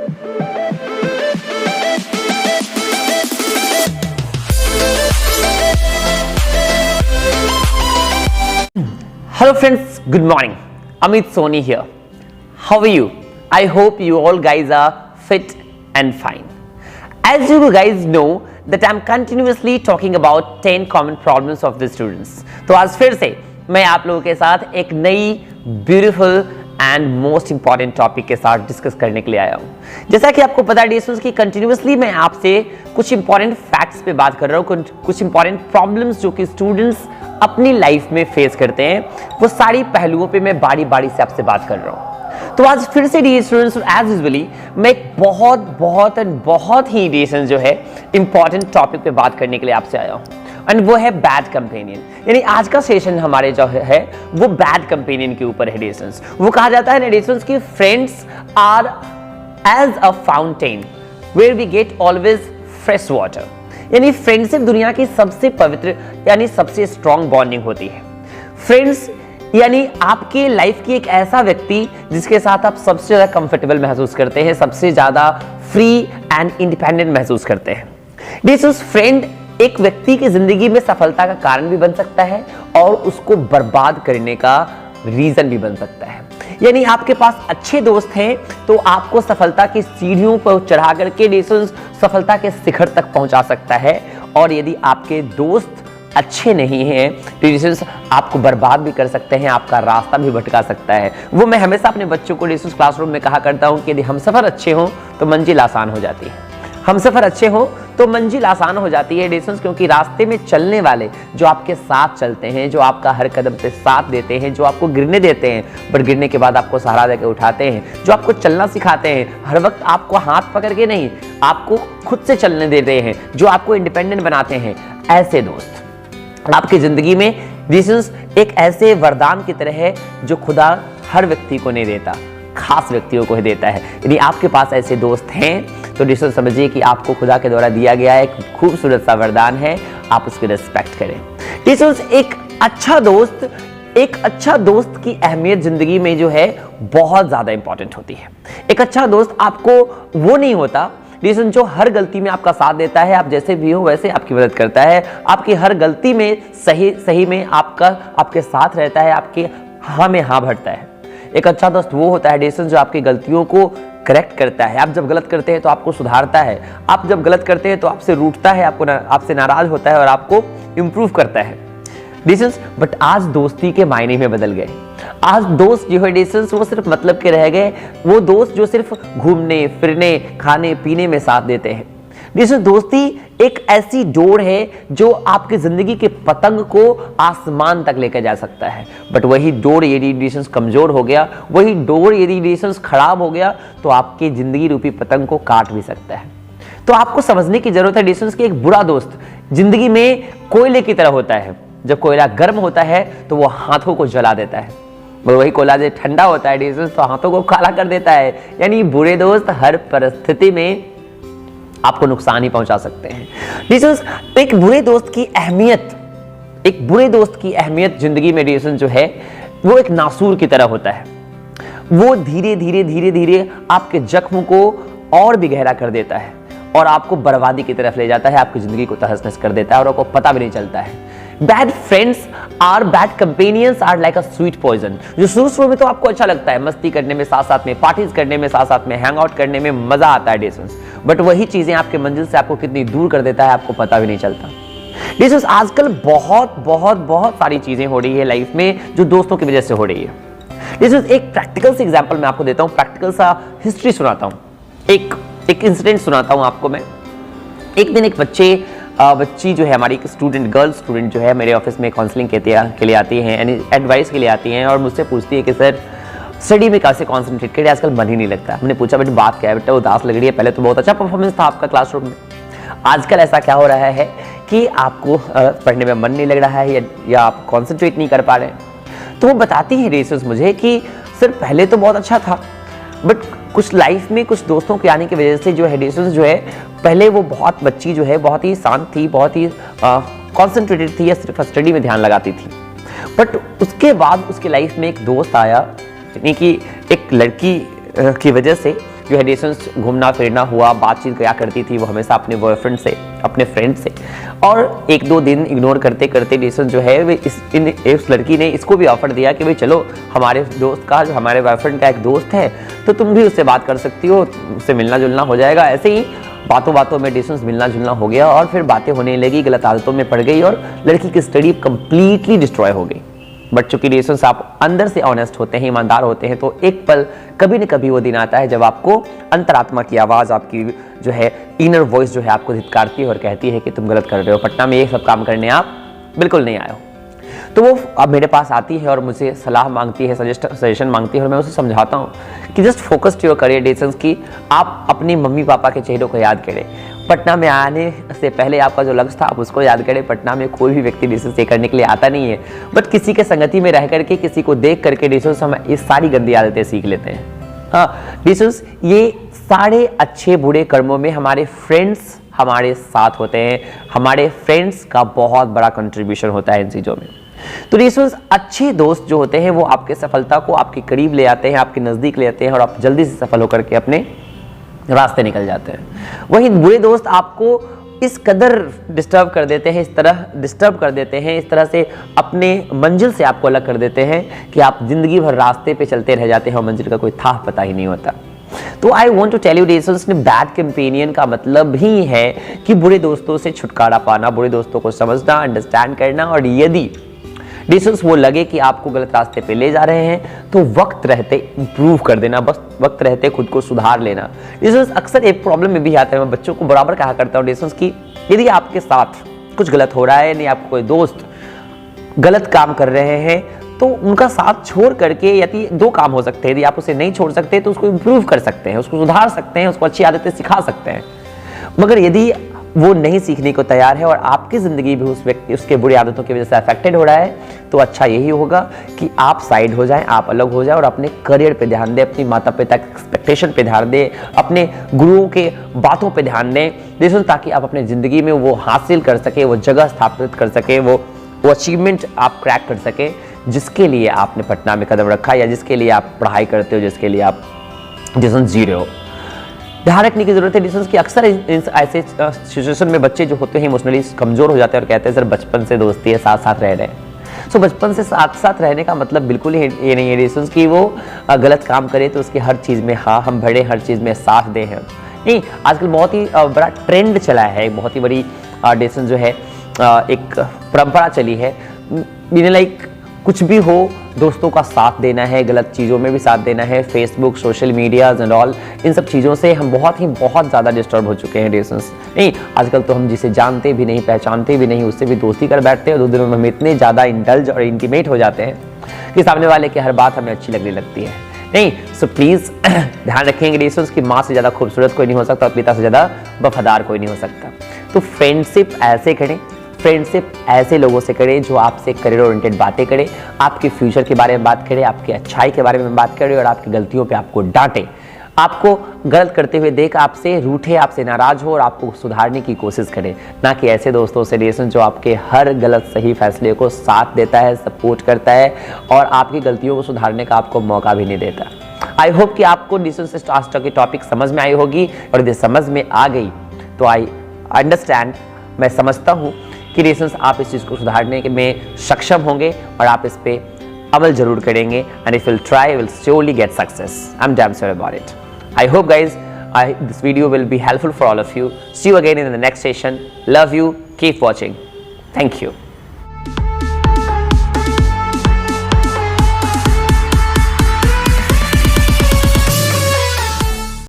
Hello friends, good morning. Amit Soni here. How are you? I hope you all guys are fit and fine. As you guys know that I'm continuously talking about 10 common problems of the students. तो आज फिर से मैं आप लोगों के साथ एक नई beautiful and most important topic के साथ डिस्कस करने के लिए आया हूँ। जैसा कि आपको पता है डियर्स कि कंटिन्यूसली मैं आपसे कुछ इंपॉर्टेंट फैक्ट्स पे बात कर रहा हूँ, कुछ इंपॉर्टेंट प्रॉब्लम्स जो कि स्टूडेंट्स अपनी लाइफ में फेस करते हैं, वो सारी पहलुओं पे मैं बारी बारी से आपसे बात कर रहा हूँ। तो आज फिर से डियर स्टूडेंट्स एज यूजुअली मैं एक बहुत ही डियर जो है इंपॉर्टेंट टॉपिक पे बात करने के लिए आपसे आया हूँ, एंड वो है बैड कंपेनियन। यानी आज का सेशन हमारे जो है वो बैड कंपेनियन के ऊपर है डियर्स। वो कहा जाता है डियर्स कि friends are as a fountain where we get always fresh water. यानी फ्रेंडशिप दुनिया की सबसे पवित्र यानी सबसे स्ट्रॉन्ग बॉन्डिंग होती है। फ्रेंड्स यानी आपके लाइफ की एक ऐसा व्यक्ति जिसके साथ आप सबसे ज्यादा कंफर्टेबल महसूस करते हैं, सबसे ज्यादा फ्री एंड इंडिपेंडेंट महसूस करते हैं। दिस फ्रेंड एक व्यक्ति की जिंदगी में सफलता का कारण भी बन सकता है और उसको बर्बाद करने का रीजन भी बन सकता है। यानी आपके पास अच्छे दोस्त हैं तो आपको सफलता की सीढ़ियों पर चढ़ा करके डिसीजन सफलता के शिखर तक पहुंचा सकता है, और यदि आपके दोस्त अच्छे नहीं हैं डिसीजन आपको बर्बाद भी कर सकते हैं, आपका रास्ता भी भटका सकता है। वो मैं हमेशा अपने बच्चों को डिसीजन क्लासरूम में कहा करता हूं कि यदि हम सफर अच्छे हों तो मंजिल आसान हो जाती है। हम सफर अच्छे हो तो मंजिल आसान हो जाती है डिस्टेंस, क्योंकि रास्ते में चलने वाले जो आपके साथ चलते हैं, जो आपका हर कदम पे साथ देते हैं, जो आपको गिरने देते हैं पर गिरने के बाद आपको सहारा देकर उठाते हैं, जो आपको चलना सिखाते हैं, हर वक्त आपको हाथ पकड़ के नहीं आपको खुद से चलने देते हैं, जो आपको इंडिपेंडेंट बनाते हैं, ऐसे दोस्त आपकी जिंदगी में डिस्टेंस एक ऐसे वरदान की तरह है जो खुदा हर व्यक्ति को नहीं देता, खास व्यक्तियों को ही देता है। यदि आपके पास ऐसे दोस्त हैं तो डिस्टेंस समझिए कि आपको खुदा के द्वारा दिया गया एक खूबसूरत सा वरदान है, आप उसकी रिस्पेक्ट करें। डिस्टेंस एक अच्छा दोस्त की अहमियत जिंदगी में जो है बहुत ज्यादा इंपॉर्टेंट होती है। एक अच्छा दोस्त आपको वो नहीं होता डिस्टेंस जो हर गलती में आपका साथ देता है, आप जैसे भी हो वैसे आपकी मदद करता है, आपकी हर गलती में सही में आपके साथ रहता है, आपके हाँ में हाँ भरता है। एक अच्छा दोस्त वो होता है डिस्टेंस जो आपकी गलतियों को करेक्ट करता है। आप जब गलत करते हैं तो आपको सुधारता है, आप जब गलत करते हैं तो आपसे रूठता है, आपसे नाराज होता है और आपको इंप्रूव करता है डिस्टेंस। बट आज दोस्ती के मायने में बदल गए। आज दोस्त जो है डिस्टेंस वो सिर्फ मतलब के रह गए, वो दोस्त जो सिर्फ घूमने फिरने खाने पीने में साथ देते हैं। डिस्टेंस दोस्ती एक ऐसी डोर है जो आपकी जिंदगी के पतंग को आसमान तक लेकर जा सकता है, बट वही डोर यदि डिस्टेंस कमजोर हो गया, वही डोर यदि डिस्टेंस खराब हो गया तो आपकी जिंदगी रूपी पतंग को काट भी सकता है। तो आपको समझने की जरूरत है डिस्टेंस कि एक बुरा दोस्त जिंदगी में कोयले की तरह होता है। जब कोयला गर्म होता है तो वो हाथों को जला देता है, वही कोयला जब ठंडा होता है डिस्टेंस तो हाथों को काला कर देता है। यानी बुरे दोस्त हर परिस्थिति में आपको नुकसान ही पहुंचा सकते हैं। डिस्टेंस एक बुरे दोस्त की अहमियत जिंदगी में डिस्टेंस जो है वो एक नासूर की तरह होता है। वो धीरे धीरे आपके जख्म को और भी गहरा कर देता है और आपको बर्बादी की तरफ ले जाता है, आपकी जिंदगी को तहस नहस कर देता है और आपको पता भी नहीं चलता है। Bad companions are like a sweet poison, जो शुरू में तो आपको अच्छा लगता है, मस्ती करने में, साथ में पार्टीज करने में, साथ में हैंग आउट करने में मजा आता है डिस्टेंस, बट वही चीजें आपके मंजिल से आपको कितनी दूर कर देता है आपको पता भी नहीं चलता। डिस्टेंस आजकल बहुत सारी चीजें हो रही है लाइफ में जो दोस्तों की वजह से हो रही है। डिस्टेंस एक प्रैक्टिकल से एग्जांपल मैं आपको देता हूं, प्रैक्टिकल सा हिस्ट्री सुनाता हूं, एक इंसिडेंट सुनाता हूं आपको मैं। एक दिन एक बच्ची जो है हमारी गर्ल स्टूडेंट जो है मेरे ऑफिस में काउंसलिंग के लिए आती है, यानी एडवाइस के लिए आती हैं और मुझसे पूछती है कि सर स्टडी में कैसे कॉन्सेंट्रेट करें, आजकल मन ही नहीं लगता। हमने पूछा बेटा बात क्या है, बेटा उदास लग रही है, पहले तो बहुत अच्छा परफॉर्मेंस था आपका क्लासरूम में, आजकल ऐसा क्या हो रहा है कि आपको पढ़ने में मन नहीं लग रहा है या आप कॉन्सेंट्रेट नहीं कर पा रहे हैं। तो वो बताती है रेसेस मुझे कि सर पहले तो बहुत अच्छा था, बट कुछ लाइफ में कुछ दोस्तों के आने की वजह से जो है डिस्टेंस जो है, पहले वो बच्ची जो है बहुत ही शांत थी, बहुत ही कॉन्सेंट्रेटेड थी या सिर्फ स्टडी में ध्यान लगाती थी, बट उसके बाद उसके लाइफ में एक दोस्त आया, यानी कि एक लड़की की वजह से जो है डिस्टेंस घूमना फिरना हुआ, बातचीत क्या करती थी वो हमेशा अपने बॉयफ्रेंड से, अपने फ्रेंड से, और एक दो दिन इग्नोर करते करते डिस्टेंस जो है इस लड़की ने इसको भी ऑफर दिया कि भाई चलो हमारे दोस्त का, जो हमारे बॉयफ्रेंड का एक दोस्त है, तो तुम भी उससे बात कर सकती हो, उससे मिलना जुलना हो जाएगा। ऐसे ही बातों बातों में डिस्टेंस मिलना जुलना हो गया और फिर बातें होने लगी, गलत आदतों में पड़ गई और लड़की की स्टडी कंप्लीटली डिस्ट्रॉय हो गई। बट चूंकि डिस्टेंस आप अंदर से ऑनेस्ट होते हैं, ईमानदार होते हैं, तो एक पल कभी न कभी वो दिन आता है जब आपको अंतरात्मा की आवाज़, आपकी जो है इनर वॉइस जो है आपको धिक्कारती है और कहती है कि तुम गलत कर रहे हो, पटना में ये सब काम करने आप बिल्कुल नहीं आए हो। तो वो अब मेरे पास आती है और मुझसे सलाह मांगती है, सजेशन मांगती है और मैं उसे समझाता हूँ कि just focus to your career distance, की आप अपने मम्मी पापा के चेहरों को याद करें। पटना में आने से पहले आपका जो लक्ष्य था आप उसको याद करें। पटना में कोई भी व्यक्ति डिस्टेंस ये करने के लिए आता नहीं है, बट किसी के संगति में रह करके, किसी को देख करके डिस्टेंस हम ये सारी गंदी आदतें सीख लेते हैं। हाँ, डिस्टेंस ये सारे अच्छे बुरे कर्मों में हमारे फ्रेंड्स हमारे साथ होते हैं, हमारे फ्रेंड्स का बहुत बड़ा कंट्रीब्यूशन होता है इन चीज़ों में। तो डिस्टेंस अच्छे दोस्त जो होते हैं वो आपके सफलता को आपके करीब ले आते हैं, आपके नज़दीक ले आते हैं और आप जल्दी से सफल होकर के अपने रास्ते निकल जाते हैं। वहीं बुरे दोस्त आपको इस कदर डिस्टर्ब कर देते हैं, इस तरह डिस्टर्ब कर देते हैं, इस तरह से अपने मंजिल से आपको अलग कर देते हैं कि आप जिंदगी भर रास्ते पे चलते रह जाते हैं और मंजिल का कोई था पता ही नहीं होता। तो I want to tell you distance ने बैड कंपेनियन का मतलब ही है कि बुरे दोस्तों से छुटकारा पाना, बुरे दोस्तों को समझना, अंडरस्टैंड करना, और यदि डिस्टेंस वो लगे कि आपको गलत रास्ते पे ले जा रहे हैं तो वक्त रहते इंप्रूव कर देना, बस वक्त रहते खुद को सुधार लेना। डिस्टेंस अक्सर एक प्रॉब्लम में भी आता है, मैं बच्चों को बराबर कहा करता हूँ डिस्टेंस की, यदि आपके साथ कुछ गलत हो रहा है, नहीं आपको कोई दोस्त गलत काम कर रहे हैं तो उनका साथ छोड़ करके यदि दो काम हो सकते हैं, यदि आप उसे नहीं छोड़ सकते तो उसको इंप्रूव कर सकते हैं, उसको सुधार सकते हैं, उसको अच्छी आदतें सिखा सकते हैं। मगर यदि वो नहीं सीखने को तैयार है और आपकी ज़िंदगी भी उस व्यक्ति उसके बुरी आदतों की वजह से अफेक्टेड हो रहा है, तो अच्छा यही होगा कि आप साइड हो जाएं, आप अलग हो जाएं और अपने करियर पे ध्यान दें, अपनी माता पिता के एक्सपेक्टेशन पे ध्यान दें, अपने गुरुओं के बातों पे ध्यान दें, ताकि आप अपने ज़िंदगी में वो हासिल कर सके, वो जगह स्थापित कर सके, वो अचीवमेंट आप क्रैक कर सके जिसके लिए आपने पटना में कदम रखा या जिसके लिए आप पढ़ाई करते हो, जिसके लिए आप डिस्टेंस जी रहे हो। ध्यान रखने की जरूरत है डिस्टेंस की। अक्सर ऐसे सिचुएशन में बच्चे जो होते हैं इमोशनली कमजोर हो जाते हैं और कहते हैं सर बचपन से दोस्ती है, साथ साथ रह रहे हैं। सो बचपन से साथ साथ रहने का मतलब बिल्कुल ही ये नहीं है डिस्टेंस की वो गलत काम करे तो उसकी हर चीज़ में हाँ हम बढ़े, हर चीज़ में साथ दें हैं। नहीं, आजकल बहुत ही बड़ा ट्रेंड चला है, बहुत ही बड़ी डिस्टेंस जो है एक परंपरा चली है, लाइक कुछ भी हो दोस्तों का साथ देना है, गलत चीज़ों में भी साथ देना है। Facebook, social medias and all, इन सब चीज़ों से हम बहुत ज़्यादा डिस्टर्ब हो चुके हैं डिस्टेंस। नहीं, आजकल तो हम जिसे जानते भी नहीं, पहचानते भी नहीं, उससे भी दोस्ती कर बैठते हैं और 2 दिनों में हम इतने ज़्यादा इंडल्ज और इंटीमेट हो जाते हैं कि सामने वाले की हर बात हमें अच्छी लगने लगती है। नहीं, सो प्लीज़ ध्यान रखेंगे डिस्टेंस की माँ से ज़्यादा खूबसूरत कोई नहीं हो सकता और पिता से ज़्यादा वफादार कोई नहीं हो सकता। तो फ्रेंडशिप ऐसे करें, फ्रेंडशिप ऐसे लोगों से करें जो आपसे करियर ओरिएंटेड बातें करें, आपके फ्यूचर के बारे में बात करें, आपकी अच्छाई के बारे में बात करें और आपकी गलतियों पे आपको डांटे, आपको गलत करते हुए देख आपसे रूठे, आपसे नाराज हो और आपको सुधारने की कोशिश करें। ना कि ऐसे दोस्तों से रिलेशन जो आपके हर गलत सही फैसले को साथ देता है, सपोर्ट करता है और आपकी गलतियों को सुधारने का आपको मौका भी नहीं देता। आई होप कि आपको डिस्टेंस आज तक की टॉपिक समझ में आई होगी और यदि समझ में आ गई तो आई अंडरस्टैंड, मैं समझता हूँ कि डिस्टेंस आप इस चीज़ को सुधारने में सक्षम होंगे और आप इस पे अमल जरूर करेंगे। And if will try will surely get success, I am damn sure about it. I hope guys this video will be helpful for all of you. See you again in the next session. Love you. Keep watching. Thank you.